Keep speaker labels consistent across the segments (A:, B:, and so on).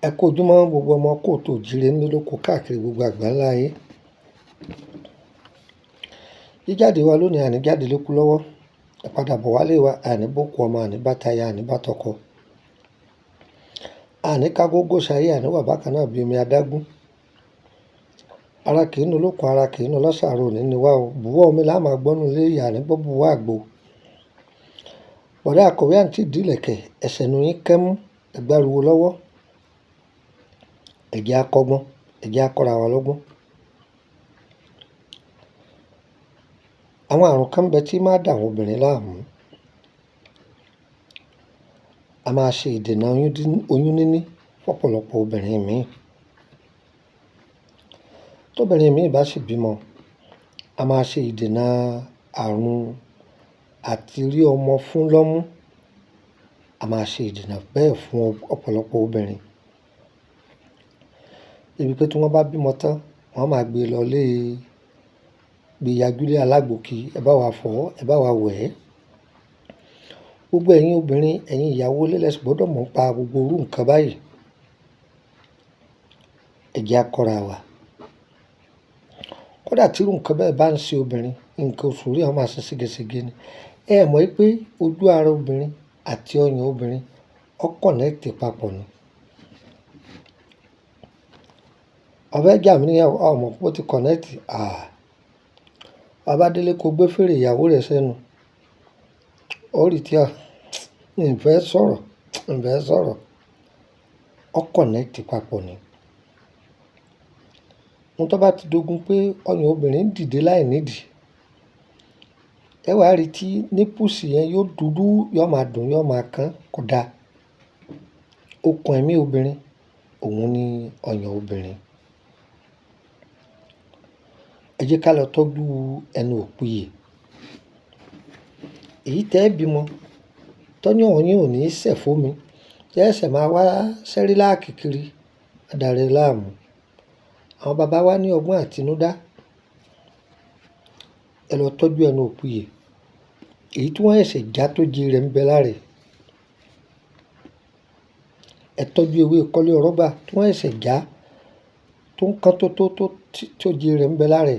A: Ẹ kú ojúmọ́ gbogbo ọmọ kóòtù òjíire nílé lóko káàkiri gbogbo àgbáńlá ayé. Jíjáde wa lónìí àní jáde lékú lọ́wọ́, ìpadàbọ̀ wálé wa àní bókú ọmọ, àní bátaya, àní bátọkọ, àní kágógó ṣayé, àní wà bákan náà bí omi adágún. Ara kì í nu lóko, ara kì í nu lọ́sàárò ní ni wá o. Bùwọ́ omi la máa gbọ́nú ilé ìyá ní gbọ́ bùwọ́ àgbo. Bọ̀dá akọ̀wé àǹtí ìdílẹ̀kẹ̀ ẹsẹ̀ nu yín kẹ́mú ẹgbàruwo lọ́wọ́. Ẹ jẹ́ akọ́gbọ́n, ẹ jẹ́ akọ́ra wa lọ́gbọ́n. Àwọn àrùn kan ń bẹ tí máa dà àwọn obìnrin láàmú. A máa ṣe ìdènà oyún níní fọ́pọ̀lọpọ̀ obìnrin míì. Tóbìnrin míì bá sì bímọ, a máa ṣe ìdènà àrùn àti rí ọmọ fún lọ́mú. A máa ṣe ìdènà bẹ́ẹ̀ fún ọ̀pọ̀lọpọ̀ obìnrin. Ibi pé tí wọ́n bá bímọ tán, wọ́n máa gbé lọ gbé yajúlé alágbòkí, ẹ bá wa fọ̀ ọ́, ẹ bá wa wẹ̀ ẹ́. Gbogbo ẹ̀yin obìnrin, ẹ̀yin ìyàwó ilé lẹ sì gbọ́dọ̀ mọ̀ nípa gbogbo irú nǹkan báyìí. Ẹ jẹ́ akọ́ra wa. Kódà tí irú nǹkan bẹ́ẹ̀ bá ń ṣe obìnrin, nǹkan oṣù rí àwọn máa ṣe ségesège ni. Ẹ mọ̀ pé ojú ara obìnrin àti ọyàn obìnrin ó kọ̀nẹ́ẹ̀tì papọ̀ ni. Ọ̀fẹ́ jà mí níyàwó, ọmọ pé ó ti kọ̀nẹ́ẹ̀tì. Bàbá délé kò gbé fèrè ìyàwó rẹ̀ sẹ́nu. Ó rí tí ìfẹ́ sọ̀rọ̀. Ó kọ̀nẹ́ẹ̀tì papọ̀ ni. Ohun tó bá ti dogun pé ọyàn obìnrin ń dìde láì nídìí. Ẹ wá rí tí nípùsì yẹn yóò dúdú, yóò máa dùn, yóò máa kán kódà. Okùn ẹ̀mí obìnrin, òun ni ọyàn obìnrin. Ẹ jẹ́ ká lọ tọ́jú ẹnu òpìyè. Èyí tẹ́ bímọ, tọ́yàn yín ò ní sẹ̀ fómi. Tẹ́ ẹsẹ̀ máa wá Cerelac kiri, adarí láàmú. Àwọn bàbá wa ní ọgbọ́n àtinúdá. Ẹ lọ tọ́jú ẹnu òpìyè. Èyí tí wọ́n ẹsẹ̀ já tó jí rẹ̀ ń bẹ láre. Ẹ tọ́jú ewé kọ́lé ọ̀rọ̀gbà tí wọ́n ẹsẹ̀ já tó ń kán tó jí rẹ̀ ń bẹ láre.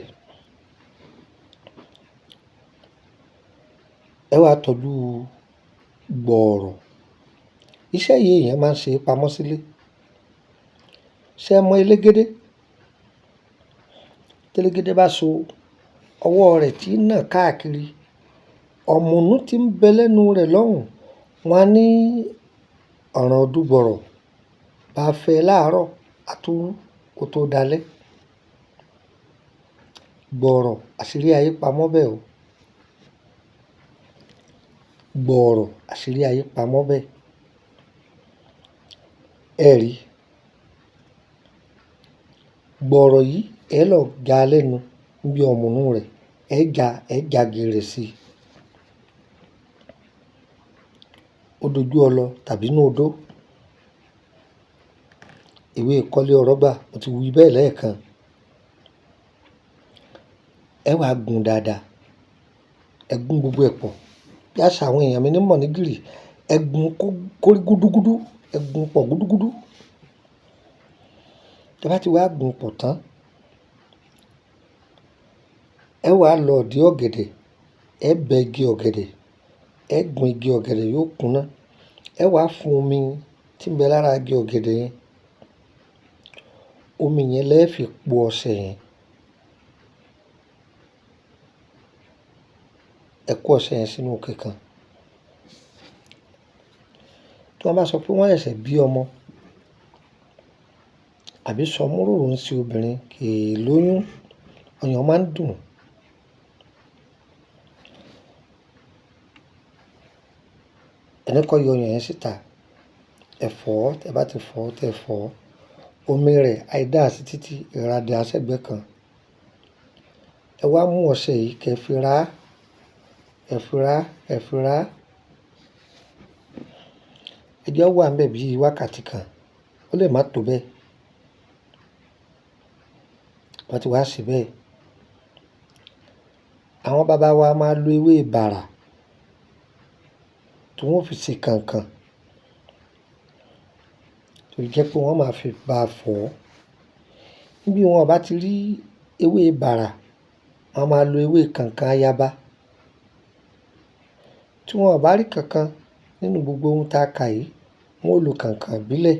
A: Ẹ wá tọ́jú gbọ̀ọ̀rọ̀. Iṣẹ́ yìí èèyàn máa ń ṣe pamọ́ sílé. Ṣé ẹ mọ elégédé? Télégédé bá so ọwọ́ rẹ̀ tí ń nà káàkiri, ọ̀mùnú tí ń bẹ lẹ́nu rẹ̀ lọ́hùn, wọ́n á ní ọ̀ràn ọdúgbọ̀rọ̀. Bá fẹ́ láàárọ̀, àtúrú kó tó dalẹ́. Gbọ̀ọ̀rọ̀ àṣírí ayé pamọ́ bẹ́ẹ̀ o. Gbọ̀ọ̀rọ̀ àṣírí ayé pamọ́ bẹ́ẹ̀. Ẹ rí. Gbọ̀ọ̀rọ̀ yìí ẹ lọ ga lẹ́nu níbi ọ̀mùnú rẹ̀. Ẹ já gèrè sí i. Ó dojú ọlọ tàbí inú odó. Ewé kọ́lé ọ̀rọ̀gbà, mo ti wí bẹ́ẹ̀ lẹ́ẹ̀kan. Ẹ wá gun dáadáa. Ẹ gun gbogbo ẹ̀ pọ̀. Yàṣà àwọn èèyàn mi ní mọ̀ ní gìrì. Ẹ gun kó rí gúdúgúdú. Ẹ gun pọ̀ gúdúgúdú. Tí ẹ bá ti wá gun pọ̀ tán, ẹ wá lọ ìdí ọ̀gẹ̀dẹ̀. Ẹ bẹ igi ọ̀gẹ̀dẹ̀. Ẹ gun igi ọ̀gẹ̀dẹ̀ yóò kúnná. Ẹ wá fún omi tí ń bẹ lára igi ọ̀gẹ̀dẹ̀ yẹn. Omi yẹn lẹ́ fi po ọṣẹ yẹn. Ẹ kó ọṣẹ yẹn sínú òkè kan. Tí wọ́n bá sọ pé wọ́n ṣẹ̀ṣẹ̀ bí ọmọ àbí sọmúròrò ń ṣe obìnrin kì í lóyún, ọyàn máa ń dùn. Ẹni kọ́ yọ ọyàn yẹn síta. Ẹ fọ̀ ọ́, tẹ́ bá ti fọ̀ ọ́, tẹ́ fọ̀ ọ́. Omi rẹ̀ àìdá sí títí ìradà sẹ́gbẹ̀ kan. Ẹ wá mú ọṣẹ yìí kẹ́ fi rá. Ẹ fi rá. Ẹ jẹ́ ó wà níbẹ̀ bí wákàtí kan. Ó lè má tó bẹ́ẹ̀. Wọ́n ti wá sí bẹ́ẹ̀. Àwọn bàbá wa máa lo ewé bàrà tí wọ́n fi ṣe kànkàn. tó jẹ́ pé wọ́n máa fi bá a fọ̀ ọ́. Níbi wọn bá ti rí ewé bàrà, wọ́n máa lo ewé kànkàn ayaba. Tí wọn ò bá rí kankan nínú gbogbo ohun tá a kà yìí, wọ́n ó lo kànkàn ìbílẹ̀.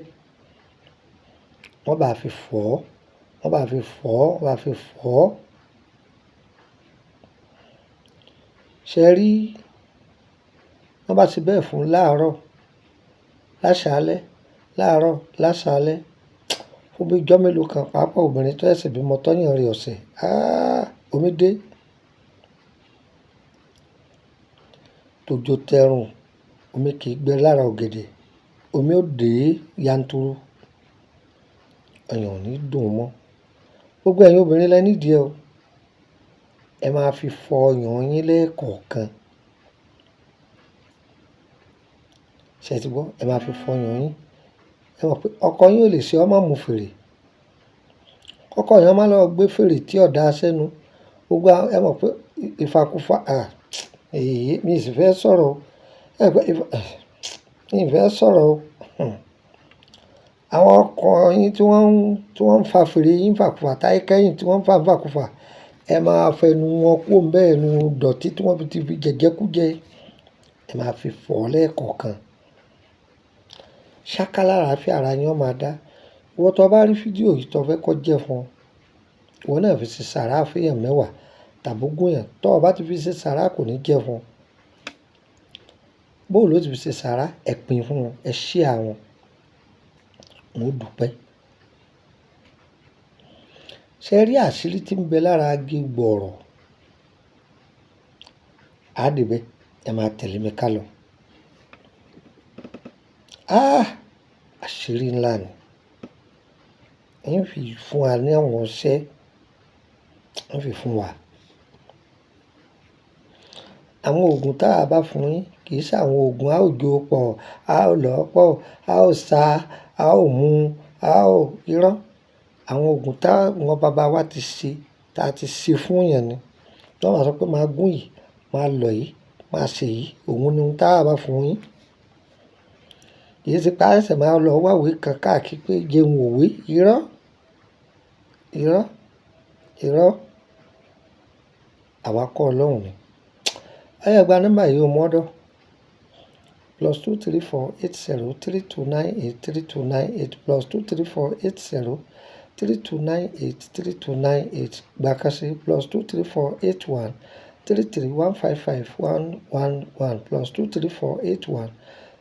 A: Wọ́n bá fi fọ̀ ọ́, wọ́n bá fi fọ̀ ọ́, wọ́n bá fi fọ̀ ọ́. Ṣé rí, wọ́n bá ti bẹ́ẹ̀ fún láàárọ̀, láṣálẹ́, láàárọ̀, láṣálẹ́, fún bí ijọ́ mélòó kan, pàápàá obìnrin tó ṣẹ̀ṣẹ̀ bímọ tọ́yàn rẹ̀ ọ̀sẹ̀, omi dé. Tòjò tẹrùn, omi kì í gbẹ lára ọ̀gẹ̀dẹ̀, omi ó dé yanturu, ọyàn ò ní dùn mọ́. Gbogbo ẹ̀yin obìnrin lẹ nídìí ẹ o. Ẹ máa fi fọ ọyàn yín lẹ́ẹ̀kọ̀ọ̀kan. Ṣé ẹ ti gbọ́? Ẹ máa fi fọ ọyàn yín. Ẹ mọ̀ pé ọkọ yín ò lè ṣe ọmọ mu fèrè. Kọ́kọ́ yẹn máa lọ gbé fèrè tí ọ̀dà sẹ́nu. Gbogbo ẹ mọ̀ pé ìfàkúfà, mi sì fẹ́ sọ̀rọ̀ o. Mi ì fẹ́ sọ̀rọ̀ o. Àwọn ọkọ yín tí wọ́n ń fa fèrè yín fàkúfà, táyé kẹ́yìn tí wọ́n ń fa fàkúfà, ẹ máa fẹnu wọn kúrò ńbẹ̀, ẹnu dọ̀tí tí wọ́n ti fi jẹ̀jẹkújẹ. Ẹ máa fi fọ̀ ọ́ lẹ́ẹ̀kọ̀ọ̀kan. Ṣáká lálàáfíà ara yín ó máa dá. Ìwọ tó bá rí fídíò yìí tó fẹ́ kó jẹ́ fún ọ, ìwọ náà fi ṣe sàrá fún èèyàn 10 tàbí 20 èèyàn. Tó o bá ti fi ṣe sàrá kò ní jẹ́ fún ọ. Bó ló ti fi ṣe sàrá, ẹ pín fún wọn, ẹ share wọn, wọn ó dúpẹ́. Ṣé rí àṣírí tí ń bẹ lára igi gbọ̀ọ̀rọ̀? Á débẹ̀, ẹ máa tẹ̀lé mi kálọ. Àṣírí ńlá ni. Ń fi fún wa ní àwọn ọṣẹ, ń fi fún wa. Àwọn oògùn tá a bá fún yín kì í ṣe àwọn oògùn a ó jó pọ̀, a ó lọ̀ pọ̀, a ó sa, a ó mu, a ó irọ́. Àwọn oògùn táwọn bàbá wa ti ṣe, tá a ti ṣe fún èèyàn ni. Tí wọ́n máa sọ pé máa gún yìí, máa lọ̀ yìí, máa ṣe yìí, òun ni ohun tá a bá fún yín. Kì í ṣe pé a ṣẹ̀ṣẹ̀ máa lọ wá ìwé kan káàkiri pé jẹun òwe. Irọ́, irọ́, irọ́. Àwa kọ́ Ọlọ́run ni. Ẹ gba nọ́mbà yìí o mọ́dọ̀. +234 80 3298 3298 +234 80 3298 3298. Gbàkàsí +234 81 33 155 111 +234 81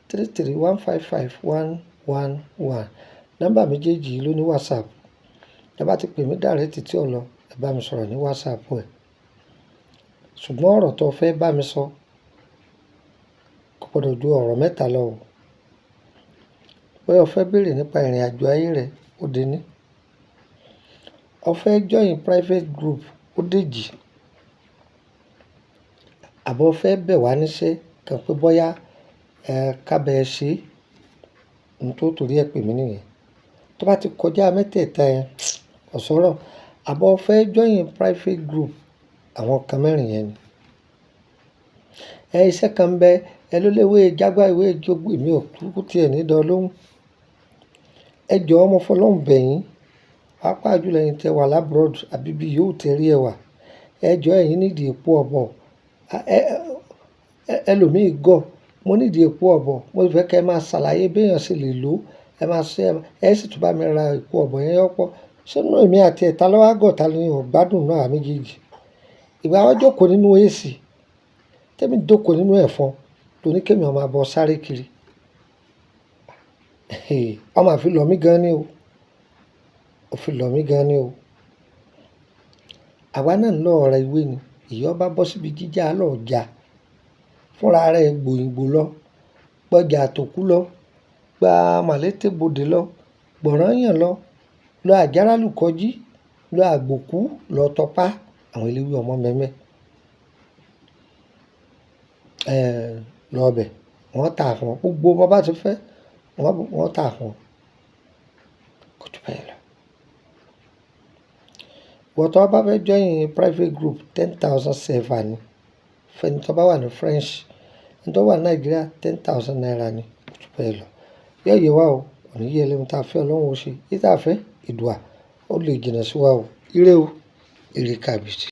A: 33 155 111. Nọ́mbà méjèèjì yìí ló ní WhatsApp. Ẹ bá ti pè mí direct tí ó lọ, ẹ bá mi sọ̀rọ̀ ní WhatsApp ẹ̀. Ṣùgbọ́n ọ̀rọ̀ tó fẹ́ bá mi sọ kò gbọdọ̀ ju ọ̀rọ̀ 3 lọ o. Bóyá o fẹ́ béèrè nípa ìrìnàjò ayé rẹ, ó di ní. O fẹ́ join private group, ó dèjì. Àbọ̀ fẹ́ bẹ̀ wá níṣẹ́ kan pé bóyá ká bẹ ẹ ṣe, ohun tó torí ẹ pè mí nìyẹn. Tó bá ti kọjá mẹ́tẹ̀ẹ̀ta yẹn, kò sọ̀rọ̀. Àbọ̀ fẹ́ join private group, àwọn kan mẹ́rin yẹn ni. Iṣẹ́ kan ń bẹ, ẹ ló léwé jágbá ìwé ìjógbó èmi ò kúkú tí ẹ ní dán lóhùn. Ẹ jọ̀ọ́ mo fọlọ́run bẹ̀ yín, pàápàá jùlọ ẹ̀yin tẹ wà labroad àbí bí yóò tẹ rí ẹ wà. Ẹ jọ̀ọ́ ẹ̀yin nídìí epo ọ̀bọ̀. Ẹlòmíì gọ̀, mo nídìí epo ọ̀bọ̀. Mo fẹ́ kí ẹ máa ṣàlàyé bí èèyàn ṣe lè lò ó. Ẹ máa ṣe, ẹ sì tún bá mi ra epo ọ̀bọ̀ yẹn yọ́pọ̀. Ṣé inú èmi àti ẹ̀ ta ló wá gọ̀, ta ni ò gbádùn náà méjèèjì? Ìgbà wọ́n jókòó nínú AC, tẹ́mi jókòó nínú ẹ̀fọn, tó ní kí èmi máa bọ sáré kiri. Wọ́n máa fi lọ̀ mí gan ni o. Ó fi lọ̀ mí gan ni o. Àwa náà ń lọ ra ìwé ni. Ìyọ́ bá bọ́ síbi jíjà lọ jà. Fúnra rẹ̀ gbòyìnbó lọ, gbọ́jà àtòkú lọ, gba màlété bodè lọ, gbọ̀rànyàn lọ, lọ àjáràlùkọjí, lọ àgbòkú, lọ tọpá àwọn eléwé ọmọ mẹ́mẹ́. Lọ bẹ̀, wọ́n tà fún ọ. Gbogbo bó bá ti fẹ́, wọ́n tà fún ọ. Kò jù bẹ́ẹ̀ lọ. Ìwọ tó bá fẹ́ join private group 10,000 CFA ni. Fẹ́ni tó bá wà ní French, ẹni tó wà ní Nàìjíríà 10,000 naira ni. Kò jù bẹ́ẹ̀ lọ. Yóò yé wa o. òní yẹ lẹ́nu tá a fẹ́ ọlọ́run ó ṣe, èyí tá a fẹ́ Èdùà ó lè jìnnà sí wa o. Ire o, ire kàbìtì.